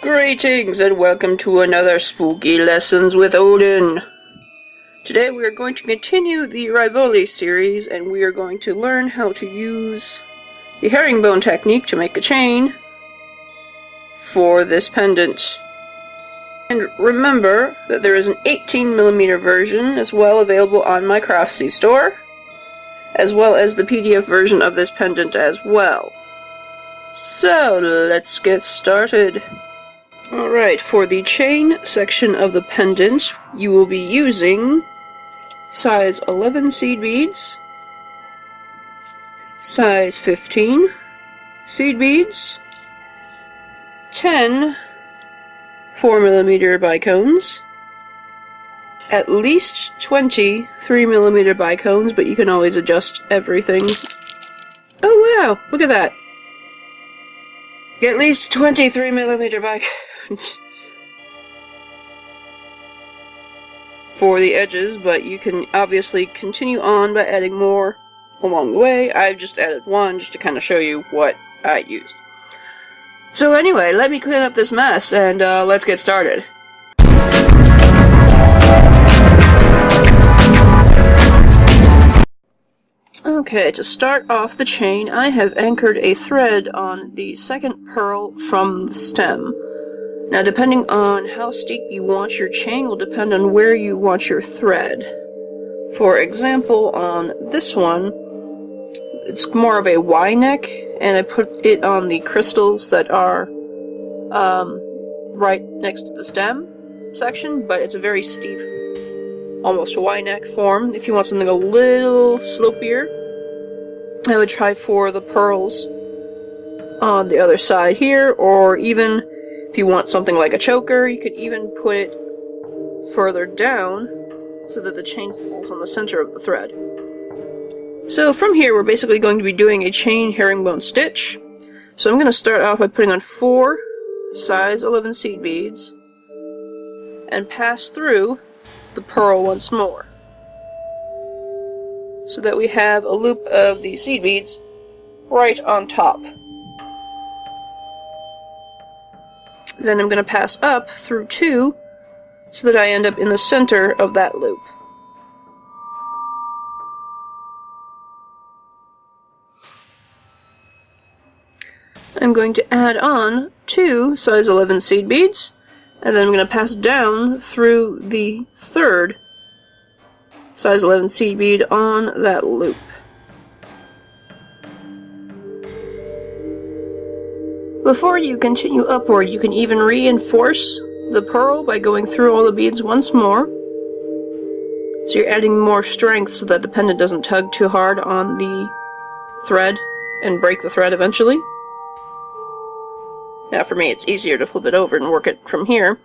Greetings and welcome to another Spooky Lessons with Odin. Today we are going to continue the Rivoli series and we are going to learn how to use the herringbone technique to make a chain for this pendant. And remember that there is an 18mm version as well available on my Craftsy store, as well as the PDF version of this pendant as well. So let's get started. Alright, for the chain section of the pendant, you will be using size 11 seed beads, size 15 seed beads, 10 4mm bicones, at least 20 3mm bicones, but you can always adjust everything. Oh wow, look at that! At least 20 3mm bicones for the edges, but you can obviously continue on by adding more along the way. I've just added one just to kind of show you what I used. So anyway, let me clean up this mess and let's get started. Okay, to start off the chain, I have anchored a thread on the second pearl from the stem. Now, depending on how steep you want your chain will depend on where you want your thread. For example, on this one, it's more of a Y neck, and I put it on the crystals that are right next to the stem section, but it's a very steep, almost Y neck form. If you want something a little slopier, I would try for the pearls on the other side here, or even if you want something like a choker, you could even put it further down so that the chain falls on the center of the thread. So from here, we're basically going to be doing a chain herringbone stitch. So I'm going to start off by putting on 4 size 11 seed beads and pass through the pearl once more, so that we have a loop of the seed beads right on top. Then I'm going to pass up through 2 so that I end up in the center of that loop. I'm going to add on 2 size 11 seed beads, and then I'm going to pass down through the third size 11 seed bead on that loop. Before you continue upward, you can even reinforce the pearl by going through all the beads once more. So you're adding more strength so that the pendant doesn't tug too hard on the thread and break the thread eventually. Now for me, it's easier to flip it over and work it from here.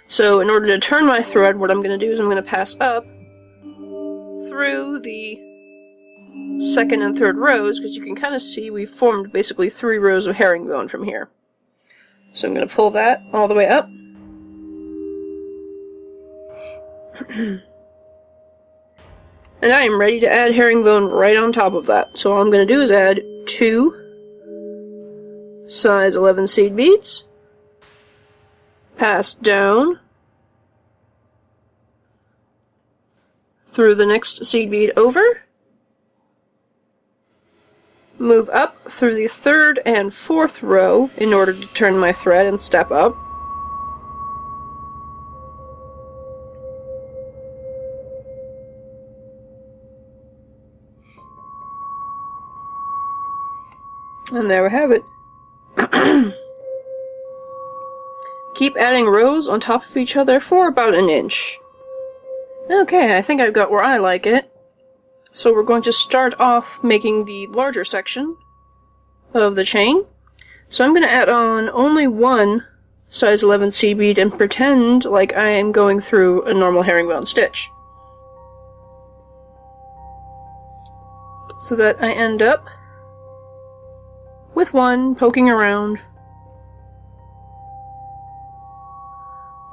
So in order to turn my thread, what I'm going to do is I'm going to pass up through the second and third rows, because you can kind of see we've formed basically 3 rows of herringbone from here. So I'm going to pull that all the way up. And I am ready to add herringbone right on top of that. So all I'm going to do is add 2 size 11 seed beads, pass down through the next seed bead over, move up through the third and fourth row in order to turn my thread and step up. And there we have it. Keep adding rows on top of each other for about an inch. Okay, I think I've got where I like it. So we're going to start off making the larger section of the chain. So I'm going to add on only 1 size 11 seed bead and pretend like I am going through a normal herringbone stitch, so that I end up with 1 poking around.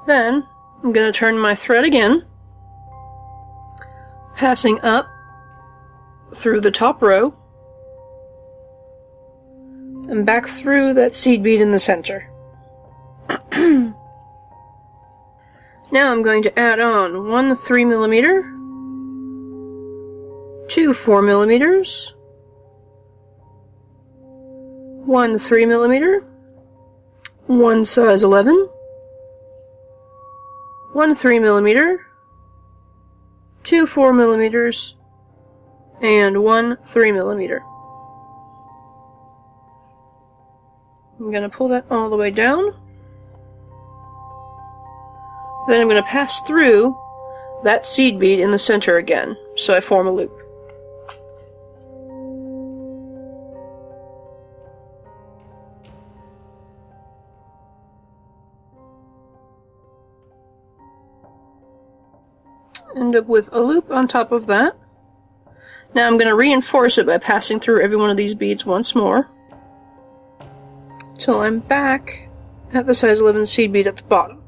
Then I'm going to turn my thread again, passing up through the top row and back through that seed bead in the center. Now I'm going to add on one 3mm, two 4mm, one 3mm, one size 11, one 3mm, two 4mm, and one 3mm. I'm going to pull that all the way down. Then I'm going to pass through that seed bead in the center again, so I form a loop. End up with a loop on top of that. Now I'm going to reinforce it by passing through every one of these beads once more, till I'm back at the size 11 seed bead at the bottom.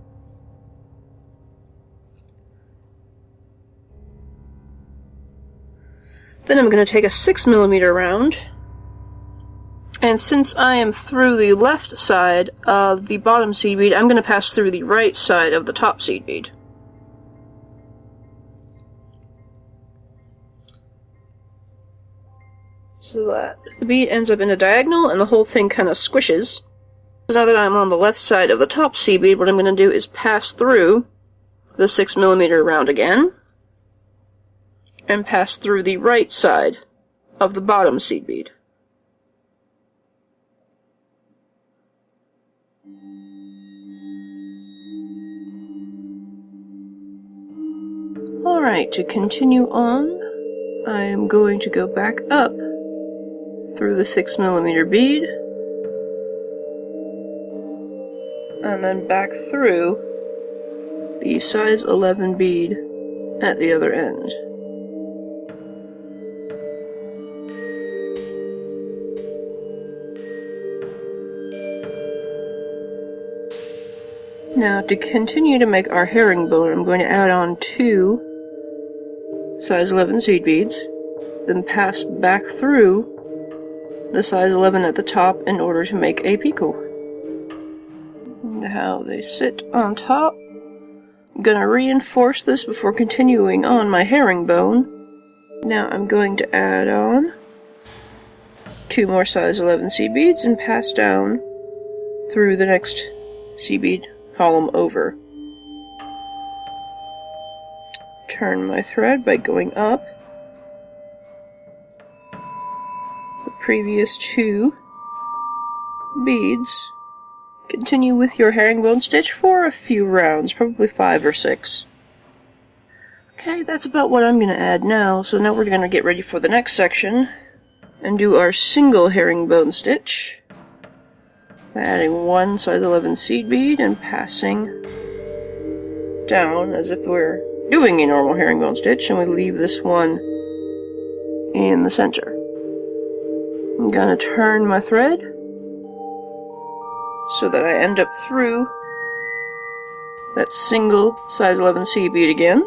Then I'm going to take a 6mm round, and since I am through the left side of the bottom seed bead, I'm going to pass through the right side of the top seed bead. So that the bead ends up in a diagonal and the whole thing kind of squishes. So now that I'm on the left side of the top seed bead, what I'm going to do is pass through the 6mm round again, and pass through the right side of the bottom seed bead. Alright, to continue on, I am going to go back up through the 6mm bead, and then back through the size 11 bead at the other end. Now, to continue to make our herringbone, I'm going to add on two size 11 seed beads, then pass back through the size 11 at the top in order to make a picot. And how they sit on top. I'm going to reinforce this before continuing on my herringbone. Now I'm going to add on two more size 11 seed beads and pass down through the next seed bead column over. Turn my thread by going up the previous two beads. Continue with your herringbone stitch for a few rounds, probably 5 or 6. Okay, that's about what I'm going to add now, so now we're going to get ready for the next section and do our single herringbone stitch. Adding one size 11 seed bead and passing down as if we're doing a normal herringbone stitch, and we leave this one in the center. I'm going to turn my thread so that I end up through that single size 11 seed bead again.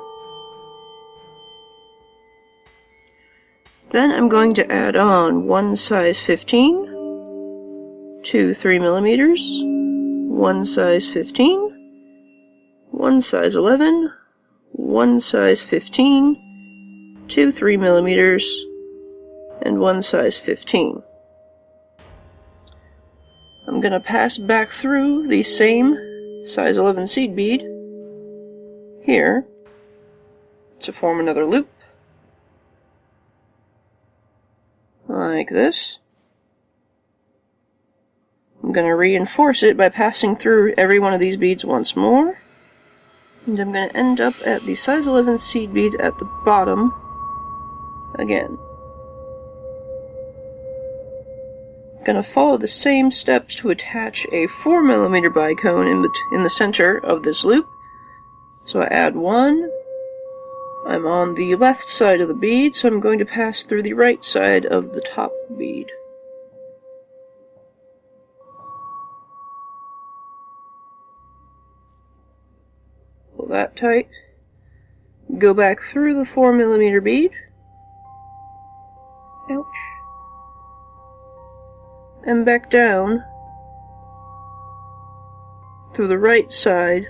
Then I'm going to add on one size 15, two 3mm, one size 15, one size 11, one size 15, two 3mm, and one size 15. I'm going to pass back through the same size 11 seed bead here to form another loop, like this. I'm going to reinforce it by passing through every one of these beads once more, and I'm going to end up at the size 11 seed bead at the bottom again. I'm going to follow the same steps to attach a 4mm bicone in the center of this loop. So I add one. I'm on the left side of the bead, so I'm going to pass through the right side of the top bead. Pull that tight. Go back through the 4mm bead. Ouch. And back down through the right side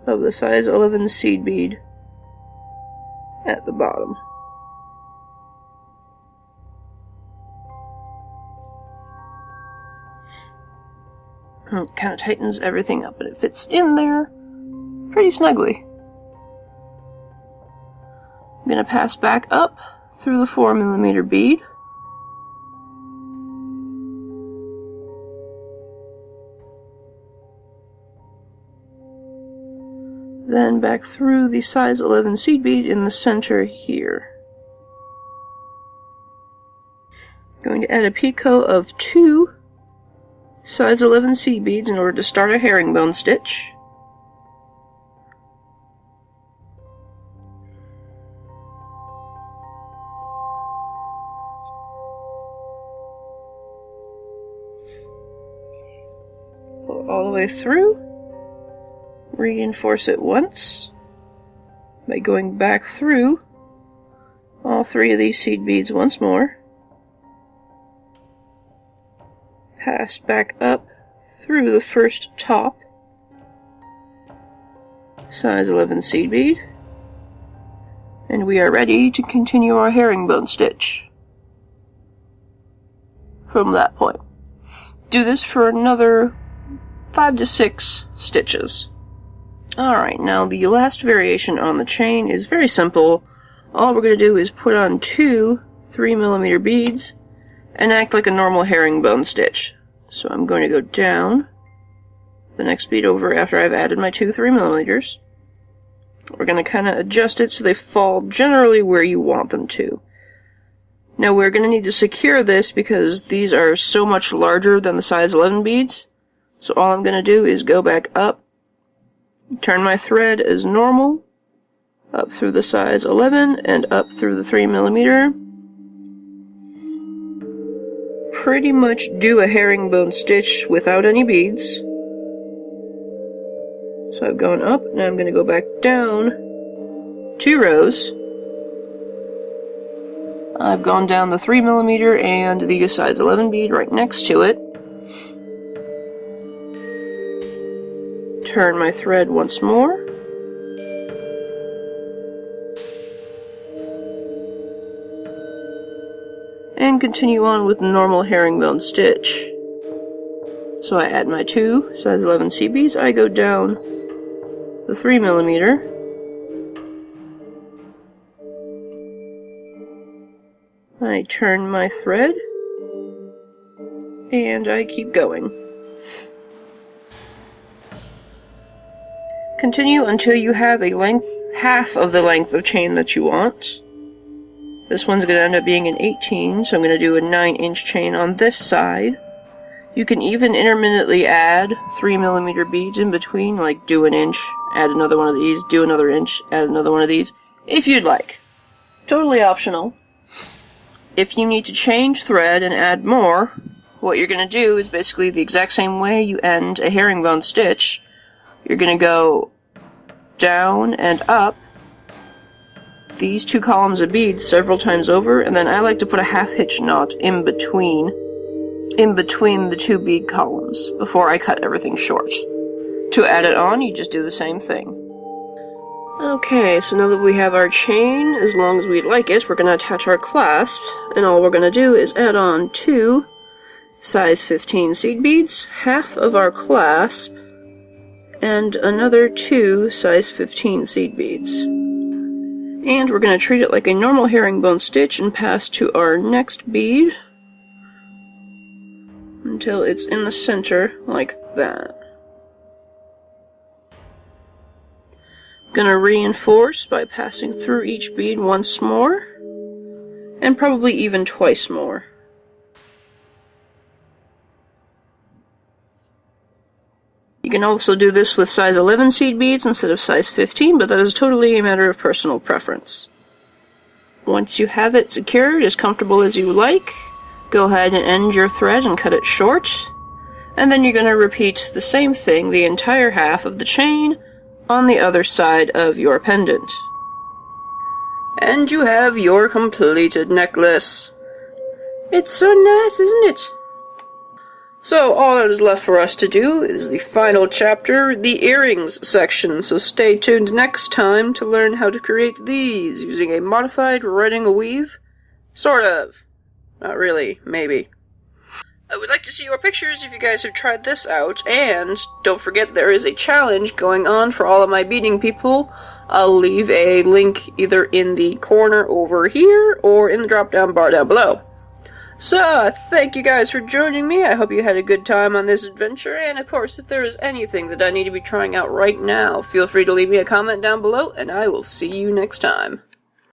of the size 11 seed bead at the bottom. And it kind of tightens everything up, but it fits in there pretty snugly. I'm going to pass back up through the 4mm bead. Then back through the size 11 seed bead in the center here. Going to add a picot of 2 size 11 seed beads in order to start a herringbone stitch. Pull all the way through. Reinforce it once by going back through all 3 of these seed beads once more. Pass back up through the first top size 11 seed bead, and we are ready to continue our herringbone stitch from that point. Do this for another 5 to 6 stitches. Alright, now the last variation on the chain is very simple. All we're going to do is put on 2 3mm beads and act like a normal herringbone stitch. So I'm going to go down the next bead over after I've added my 2 3mm. We're going to kind of adjust it so they fall generally where you want them to. Now we're going to need to secure this because these are so much larger than the size 11 beads. So all I'm going to do is go back up, turn my thread as normal, up through the size 11 and up through the 3mm. Pretty much do a herringbone stitch without any beads. So I've gone up, now I'm going to go back down 2 rows. I've gone down the 3mm and the size 11 bead right next to it. Turn my thread once more. And continue on with normal herringbone stitch. So I add my 2 size 11 seed beads, I go down the 3mm, I turn my thread, and I keep going. Continue until you have a length, half of the length of chain that you want. This one's going to end up being an 18, so I'm going to do a 9-inch chain on this side. You can even intermittently add 3mm beads in between, like do an inch, add another one of these, do another inch, add another one of these, if you'd like. Totally optional. If you need to change thread and add more, what you're going to do is basically the exact same way you end a herringbone stitch. You're going to go down and up these 2 columns of beads several times over, and then I like to put a half hitch knot in between the 2 bead columns before I cut everything short. To add it on, you just do the same thing. Okay, so now that we have our chain, as long as we'd like it, we're going to attach our clasp, and all we're going to do is add on 2 size 15 seed beads, half of our clasp, and another 2 size 15 seed beads. And we're going to treat it like a normal herringbone stitch and pass to our next bead until it's in the center like that. Going to reinforce by passing through each bead once more, and probably even twice more. You can also do this with size 11 seed beads instead of size 15, but that is totally a matter of personal preference. Once you have it secured as comfortable as you like, go ahead and end your thread and cut it short, and then you're going to repeat the same thing, the entire half of the chain, on the other side of your pendant. And you have your completed necklace. It's so nice, isn't it? So all that is left for us to do is the final chapter, the earrings section, so stay tuned next time to learn how to create these using a modified writing a weave. Sort of. Not really, maybe. I would like to see your pictures if you guys have tried this out, and don't forget there is a challenge going on for all of my beading people. I'll leave a link either in the corner over here or in the drop-down bar down below. So, thank you guys for joining me. I hope you had a good time on this adventure, and of course, if there is anything that I need to be trying out right now, feel free to leave me a comment down below, and I will see you next time.